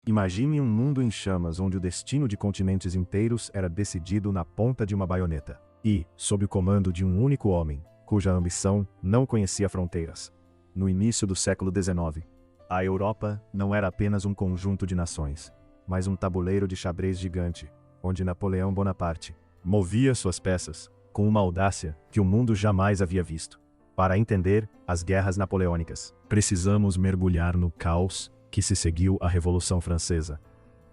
Imagine um mundo em chamas onde o destino de continentes inteiros era decidido na ponta de uma baioneta. E, sob o comando de um único homem, cuja ambição não conhecia fronteiras. No início do século XIX, a Europa não era apenas um conjunto de nações, mas um tabuleiro de xadrez gigante, onde Napoleão Bonaparte movia suas peças com uma audácia que o mundo jamais havia visto. Para entender as guerras napoleônicas, precisamos mergulhar no caos que se seguiu à Revolução Francesa,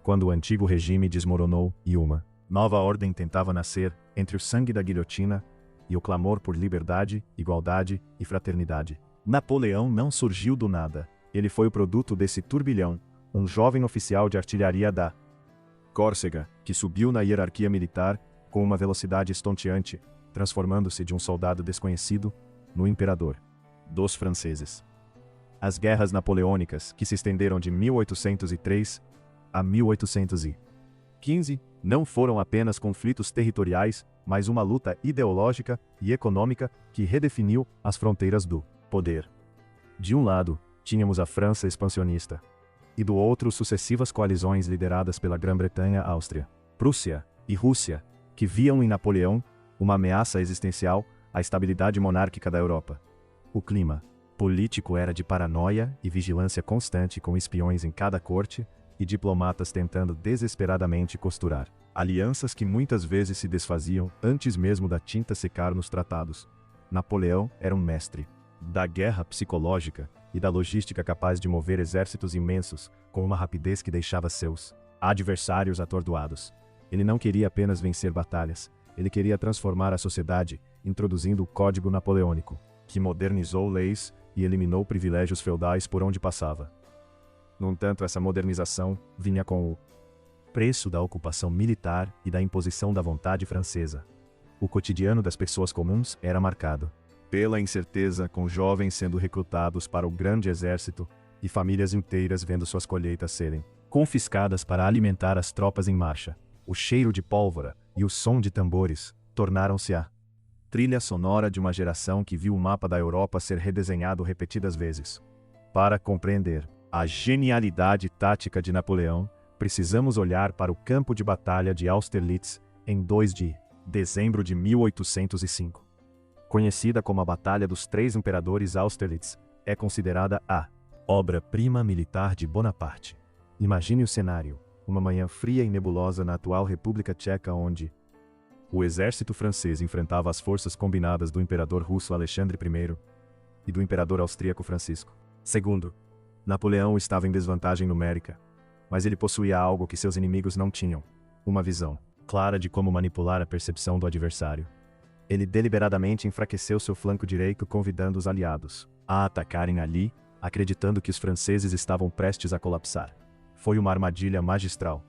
quando o antigo regime desmoronou e uma nova ordem tentava nascer entre o sangue da guilhotina e o clamor por liberdade, igualdade e fraternidade. Napoleão não surgiu do nada. Ele foi o produto desse turbilhão, um jovem oficial de artilharia da Córcega, que subiu na hierarquia militar com uma velocidade estonteante, transformando-se de um soldado desconhecido no imperador dos franceses. As guerras napoleônicas, que se estenderam de 1803 a 1815, não foram apenas conflitos territoriais, mas uma luta ideológica e econômica que redefiniu as fronteiras do poder. De um lado, tínhamos a França expansionista, e do outro sucessivas coalizões lideradas pela Grã-Bretanha, Áustria, Prússia e Rússia, que viam em Napoleão uma ameaça existencial à estabilidade monárquica da Europa. O clima político era de paranoia e vigilância constante, com espiões em cada corte e diplomatas tentando desesperadamente costurar alianças que muitas vezes se desfaziam antes mesmo da tinta secar nos tratados. Napoleão era um mestre da guerra psicológica e da logística, capaz de mover exércitos imensos com uma rapidez que deixava seus adversários atordoados. Ele não queria apenas vencer batalhas, ele queria transformar a sociedade, introduzindo o Código Napoleônico, que modernizou leis e eliminou privilégios feudais por onde passava. No entanto, essa modernização vinha com o preço da ocupação militar e da imposição da vontade francesa. O cotidiano das pessoas comuns era marcado pela incerteza, com jovens sendo recrutados para o grande exército e famílias inteiras vendo suas colheitas serem confiscadas para alimentar as tropas em marcha. O cheiro de pólvora e o som de tambores tornaram-se a trilha sonora de uma geração que viu o mapa da Europa ser redesenhado repetidas vezes. Para compreender a genialidade tática de Napoleão, precisamos olhar para o campo de batalha de Austerlitz em 2 de dezembro de 1805. Conhecida como a Batalha dos Três Imperadores, Austerlitz é considerada a obra-prima militar de Bonaparte. Imagine o cenário: uma manhã fria e nebulosa na atual República Tcheca, onde o exército francês enfrentava as forças combinadas do imperador russo Alexandre I e do imperador austríaco Francisco II. Napoleão estava em desvantagem numérica, mas ele possuía algo que seus inimigos não tinham: uma visão clara de como manipular a percepção do adversário. Ele deliberadamente enfraqueceu seu flanco direito, convidando os aliados a atacarem ali, acreditando que os franceses estavam prestes a colapsar. Foi uma armadilha magistral.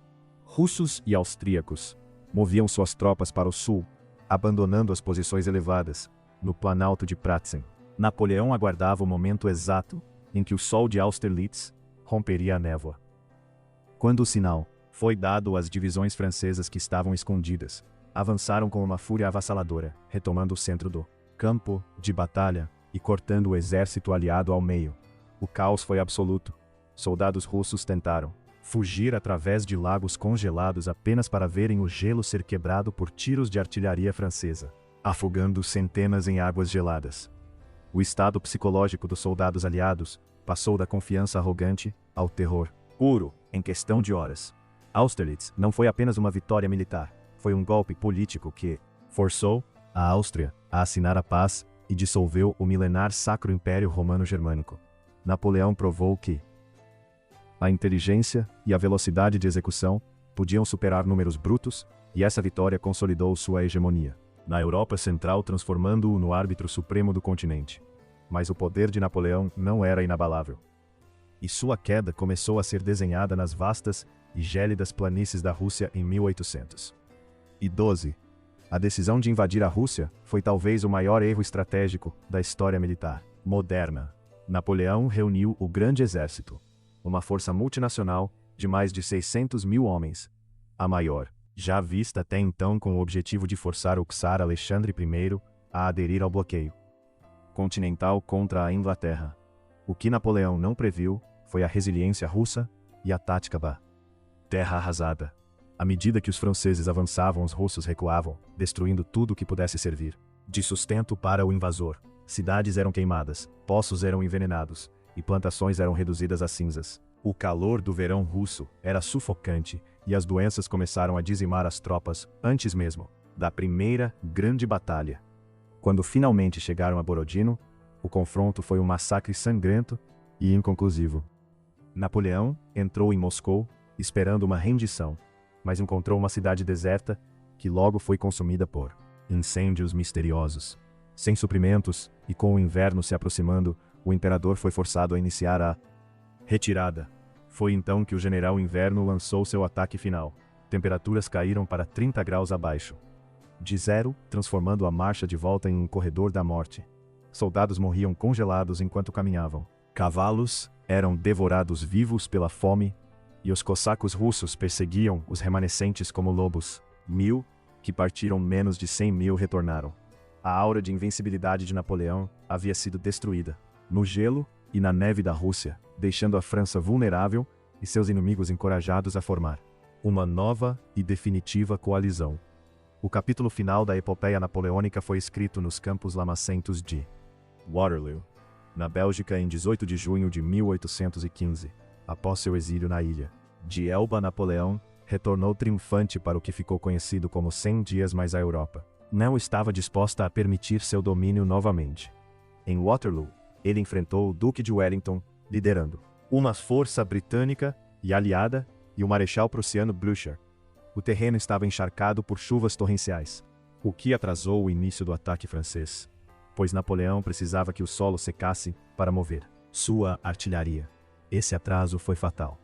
Russos e austríacos moviam suas tropas para o sul, abandonando as posições elevadas no Planalto de Pratzen. Napoleão aguardava o momento exato em que o sol de Austerlitz romperia a névoa. Quando o sinal foi dado, as divisões francesas que estavam escondidas avançaram com uma fúria avassaladora, retomando o centro do campo de batalha e cortando o exército aliado ao meio. O caos foi absoluto. Soldados russos tentaram fugir através de lagos congelados apenas para verem o gelo ser quebrado por tiros de artilharia francesa, afogando centenas em águas geladas. O estado psicológico dos soldados aliados passou da confiança arrogante ao terror puro em questão de horas. Austerlitz não foi apenas uma vitória militar, foi um golpe político que forçou a Áustria a assinar a paz e dissolveu o milenar Sacro Império Romano-Germânico. Napoleão provou que a inteligência e a velocidade de execução podiam superar números brutos, e essa vitória consolidou sua hegemonia na Europa Central, transformando-o no árbitro supremo do continente. Mas o poder de Napoleão não era inabalável, e sua queda começou a ser desenhada nas vastas e gélidas planícies da Rússia em 1812. A decisão de invadir a Rússia foi talvez o maior erro estratégico da história militar moderna. Napoleão reuniu o Grande Exército, uma força multinacional de mais de 600 mil homens, a maior já vista até então, com o objetivo de forçar o czar Alexandre I a aderir ao bloqueio continental contra a Inglaterra. O que Napoleão não previu foi a resiliência russa e a tática Terra arrasada. À medida que os franceses avançavam, os russos recuavam, destruindo tudo que pudesse servir de sustento para o invasor. Cidades eram queimadas, poços eram envenenados, e plantações eram reduzidas a cinzas. O calor do verão russo era sufocante, e as doenças começaram a dizimar as tropas antes mesmo da primeira grande batalha. Quando finalmente chegaram a Borodino, o confronto foi um massacre sangrento e inconclusivo. Napoleão entrou em Moscou, esperando uma rendição, mas encontrou uma cidade deserta que logo foi consumida por incêndios misteriosos. Sem suprimentos e com o inverno se aproximando, o imperador foi forçado a iniciar a retirada. Foi então que o general Inverno lançou seu ataque final. Temperaturas caíram para 30 graus abaixo de zero, transformando a marcha de volta em um corredor da morte. Soldados morriam congelados enquanto caminhavam. Cavalos eram devorados vivos pela fome, e os cossacos russos perseguiam os remanescentes como lobos. 1000, que partiram, menos de 100.000 retornaram. A aura de invencibilidade de Napoleão havia sido destruída no gelo e na neve da Rússia, deixando a França vulnerável e seus inimigos encorajados a formar uma nova e definitiva coalizão. O capítulo final da epopeia napoleônica foi escrito nos campos lamacentos de Waterloo, na Bélgica, em 18 de junho de 1815, após seu exílio na ilha de Elba. Napoleão retornou triunfante para o que ficou conhecido como 100 dias mais a Europa. Não estava disposta a permitir seu domínio novamente. Em Waterloo, ele enfrentou o Duque de Wellington, liderando uma força britânica e aliada, e o marechal prussiano Blücher. O terreno estava encharcado por chuvas torrenciais, o que atrasou o início do ataque francês, pois Napoleão precisava que o solo secasse para mover sua artilharia. Esse atraso foi fatal.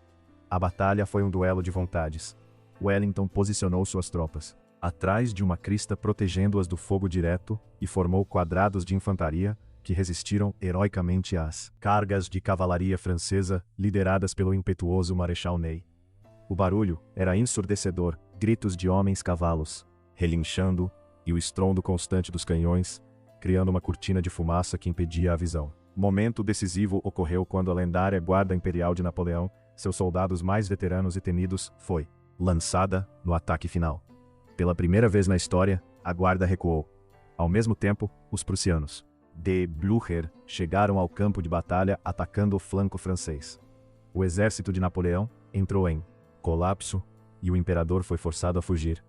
A batalha foi um duelo de vontades. Wellington posicionou suas tropas atrás de uma crista, protegendo-as do fogo direto, e formou quadrados de infantaria que resistiram heroicamente às cargas de cavalaria francesa lideradas pelo impetuoso Marechal Ney. O barulho era ensurdecedor, gritos de homens-cavalos relinchando e o estrondo constante dos canhões, criando uma cortina de fumaça que impedia a visão. Momento decisivo ocorreu quando a lendária Guarda Imperial de Napoleão, seus soldados mais veteranos e temidos, foi lançada no ataque final. Pela primeira vez na história, a guarda recuou. Ao mesmo tempo, os prussianos de Blücher chegaram ao campo de batalha, atacando o flanco francês. O exército de Napoleão entrou em colapso e o imperador foi forçado a fugir.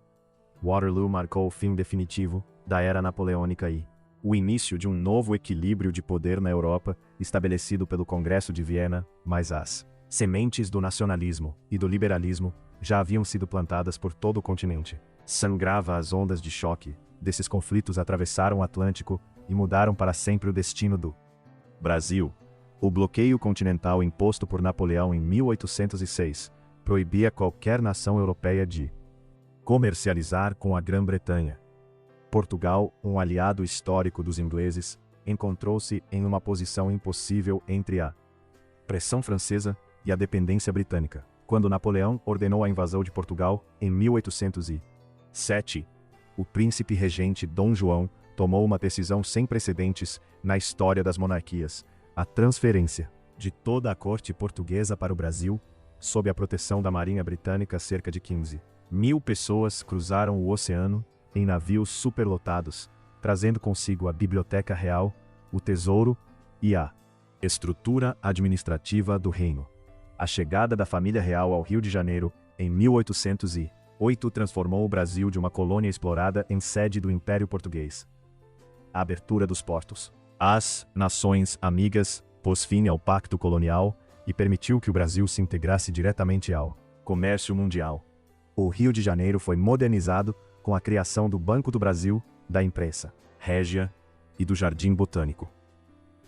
Waterloo marcou o fim definitivo da era napoleônica e o início de um novo equilíbrio de poder na Europa, estabelecido pelo Congresso de Viena, mas as sementes do nacionalismo e do liberalismo já haviam sido plantadas por todo o continente. Sangrava as ondas de choque desses conflitos atravessaram o Atlântico e mudaram para sempre o destino do Brasil. O bloqueio continental imposto por Napoleão em 1806 proibia qualquer nação europeia de comercializar com a Grã-Bretanha. Portugal, um aliado histórico dos ingleses, encontrou-se em uma posição impossível entre a pressão francesa e a dependência britânica. Quando Napoleão ordenou a invasão de Portugal, em 1807, o príncipe regente Dom João tomou uma decisão sem precedentes na história das monarquias: a transferência de toda a corte portuguesa para o Brasil, sob a proteção da Marinha Britânica. Cerca de 15.000 pessoas cruzaram o oceano em navios superlotados, trazendo consigo a Biblioteca Real, o Tesouro e a estrutura administrativa do reino. A chegada da família real ao Rio de Janeiro, em 1808, transformou o Brasil de uma colônia explorada em sede do Império Português. A abertura dos portos às nações amigas pôs fim ao pacto colonial e permitiu que o Brasil se integrasse diretamente ao comércio mundial. O Rio de Janeiro foi modernizado com a criação do Banco do Brasil, da Imprensa Régia e do Jardim Botânico.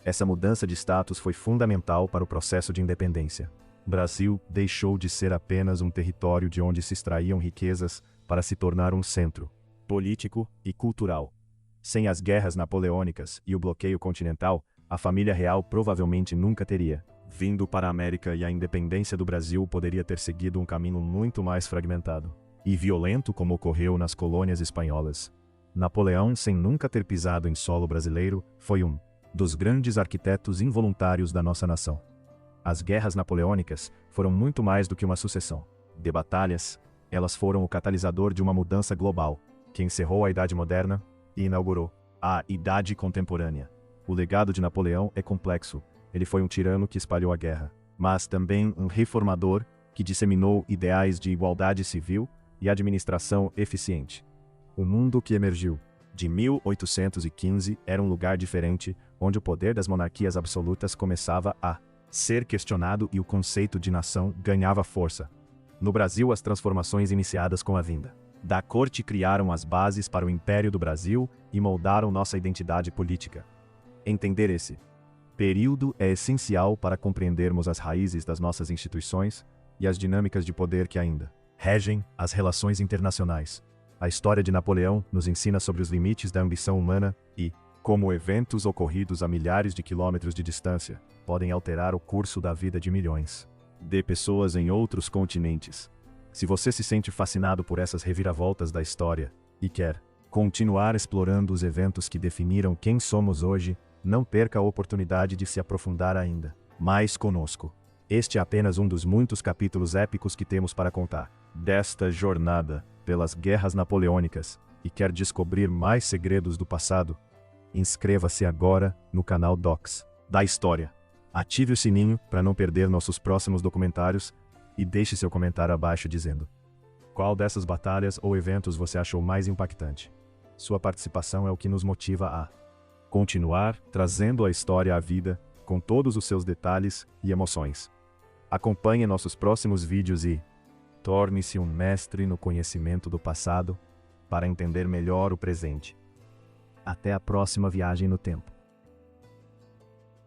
Essa mudança de status foi fundamental para o processo de independência. O Brasil deixou de ser apenas um território de onde se extraíam riquezas para se tornar um centro político e cultural. Sem as guerras napoleônicas e o bloqueio continental, a família real provavelmente nunca teria vindo para a América, e a independência do Brasil poderia ter seguido um caminho muito mais fragmentado e violento, como ocorreu nas colônias espanholas. Napoleão, sem nunca ter pisado em solo brasileiro, foi um dos grandes arquitetos involuntários da nossa nação. As guerras napoleônicas foram muito mais do que uma sucessão de batalhas, elas foram o catalisador de uma mudança global, que encerrou a Idade Moderna e inaugurou a Idade Contemporânea. O legado de Napoleão é complexo. Ele foi um tirano que espalhou a guerra, mas também um reformador que disseminou ideais de igualdade civil e administração eficiente. O mundo que emergiu de 1815 era um lugar diferente, onde o poder das monarquias absolutas começava a ser questionado e o conceito de nação ganhava força. No Brasil, as transformações iniciadas com a vinda da corte criaram as bases para o Império do Brasil e moldaram nossa identidade política. Entender esse período é essencial para compreendermos as raízes das nossas instituições e as dinâmicas de poder que ainda regem as relações internacionais. A história de Napoleão nos ensina sobre os limites da ambição humana e como eventos ocorridos a milhares de quilômetros de distância podem alterar o curso da vida de milhões de pessoas em outros continentes. Se você se sente fascinado por essas reviravoltas da história e quer continuar explorando os eventos que definiram quem somos hoje, não perca a oportunidade de se aprofundar ainda mais conosco. Este é apenas um dos muitos capítulos épicos que temos para contar desta jornada pelas guerras napoleônicas e quer descobrir mais segredos do passado? Inscreva-se agora no canal Docs da História. Ative o sininho para não perder nossos próximos documentários e deixe seu comentário abaixo dizendo qual dessas batalhas ou eventos você achou mais impactante. Sua participação é o que nos motiva a continuar trazendo a história à vida com todos os seus detalhes e emoções. Acompanhe nossos próximos vídeos e torne-se um mestre no conhecimento do passado para entender melhor o presente. Até a próxima viagem no tempo.